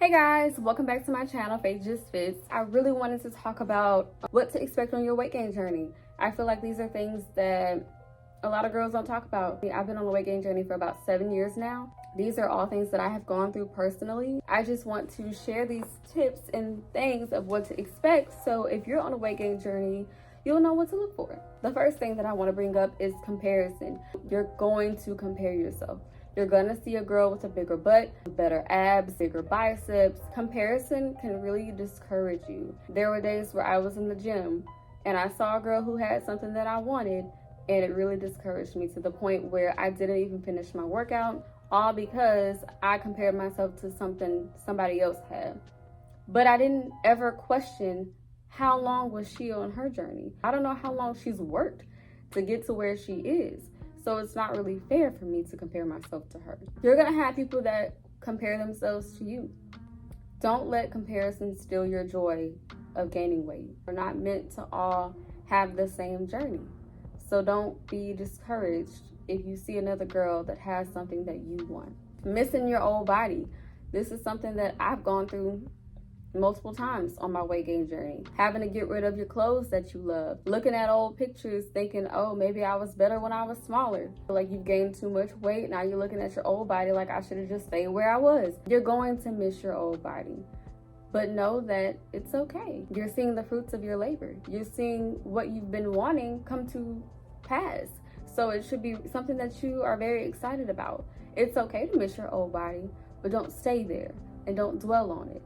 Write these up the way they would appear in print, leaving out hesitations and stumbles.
Hey guys, welcome back to my channel, Faith Just Fits. I really wanted to talk about what to expect on your weight gain journey. I feel like these are things that a lot of girls don't talk about. I've been on a weight gain journey for about 7 years now. These are all things that I have gone through personally. I just want to share these tips and things of what to expect, so if you're on a weight gain journey, you'll know what to look for. The first thing that I want to bring up is comparison. You're going to compare yourself. You're gonna see a girl with a bigger butt, better abs, bigger biceps. Comparison can really discourage you. There were days where I was in the gym and I saw a girl who had something that I wanted, and it really discouraged me to the point where I didn't even finish my workout, all because I compared myself to something somebody else had. But I didn't ever question how long was she on her journey. I don't know how long she's worked to get to where she is. So it's not really fair for me to compare myself to her. You're gonna have people that compare themselves to you. Don't let comparison steal your joy of gaining weight. We're not meant to all have the same journey. So don't be discouraged if you see another girl that has something that you want. Missing your old body. This is something that I've gone through multiple times on my weight gain journey. Having to get rid of your clothes that you love. Looking at old pictures thinking, oh, maybe I was better when I was smaller. Like you've gained too much weight. Now you're looking at your old body like I should have just stayed where I was. You're going to miss your old body. But know that it's okay. You're seeing the fruits of your labor. You're seeing what you've been wanting come to pass. So it should be something that you are very excited about. It's okay to miss your old body, but don't stay there and don't dwell on it.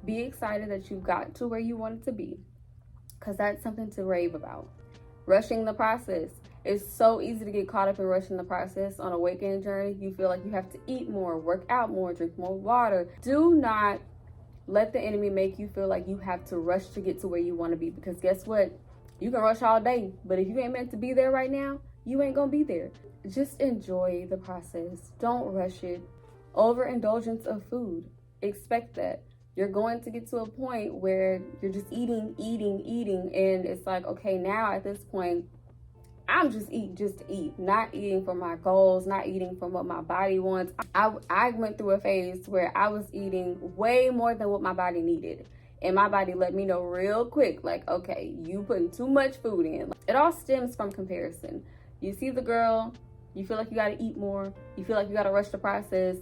Be excited that you got to where you wanted to be, because that's something to rave about. Rushing the process. It's so easy to get caught up in rushing the process on a weight gain journey. You feel like you have to eat more, work out more, drink more water. Do not let the enemy make you feel like you have to rush to get to where you want to be, because guess what? You can rush all day, but if you ain't meant to be there right now, you ain't gonna be there. Just enjoy the process. Don't rush it. Overindulgence of food. Expect that. You're going to get to a point where you're just eating, and it's like, okay, now at this point, I'm just eating just to eat, not eating for my goals, not eating for what my body wants. I went through a phase where I was eating way more than what my body needed. And my body let me know real quick, like, okay, you putting too much food in. It all stems from comparison. You see the girl, you feel like you gotta eat more, you feel like you gotta rush the process.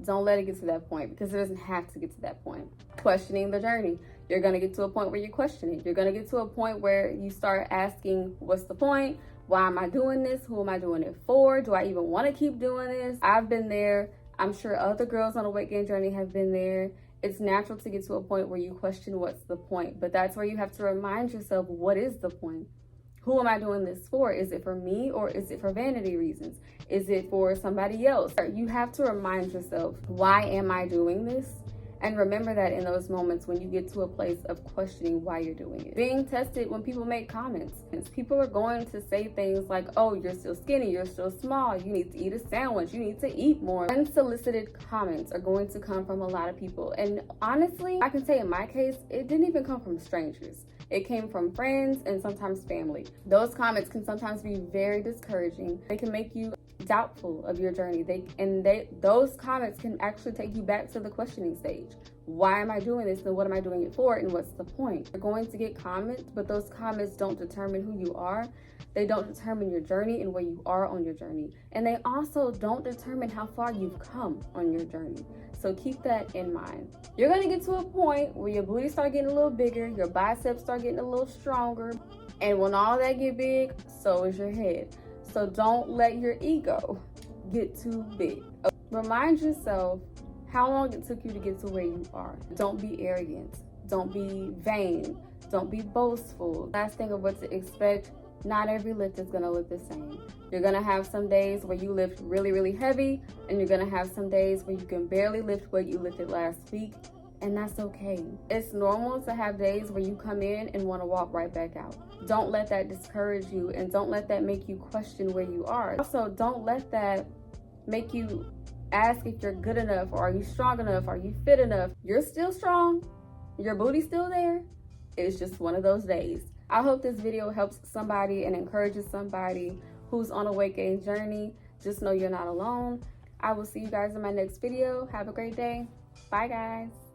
Don't let it get to that point, because it doesn't have to get to that point. Questioning the journey. You're going to get to a point where you question it. You're going to get to a point where you start asking, what's the point? Why am I doing this? Who am I doing it for? Do I even want to keep doing this? I've been there. I'm sure other girls on a weight gain journey have been there. It's natural to get to a point where you question what's the point, but that's where you have to remind yourself, what is the point? Who am I doing this for? Is it for me, or is it for vanity reasons? Is it for somebody else? You have to remind yourself, why am I doing this? And remember that in those moments when you get to a place of questioning why you're doing it. Being tested when people make comments. People are going to say things like, oh, you're still skinny, you're still small, you need to eat a sandwich, you need to eat more. Unsolicited comments are going to come from a lot of people. And honestly, I can say in my case, it didn't even come from strangers. It came from friends and sometimes family. Those comments can sometimes be very discouraging. They can make you doubtful of your journey. Those comments can actually take you back to the questioning stage. Why am I doing this, and what am I doing it for, and what's the point? You're going to get comments, but those comments don't determine who you are. They don't determine your journey and where you are on your journey. And they also don't determine how far you've come on your journey. So keep that in mind. You're gonna get to a point where your booty start getting a little bigger, your biceps start getting a little stronger, and when all that get big, so is your head. So don't let your ego get too big. Remind yourself how long it took you to get to where you are. Don't be arrogant. Don't be vain. Don't be boastful. Last thing of what to expect, not every lift is gonna look the same. You're gonna have some days where you lift really, really heavy, and you're gonna have some days where you can barely lift what you lifted last week, and that's okay. It's normal to have days where you come in and wanna walk right back out. Don't let that discourage you, and don't let that make you question where you are. Also, don't let that make you ask if you're good enough, or are you strong enough, are you fit enough. You're still strong, your booty's still there. It's just one of those days. I hope this video helps somebody and encourages somebody who's on a weight gain journey. Just know you're not alone. I will see you guys in my next video. Have a great day. Bye, guys.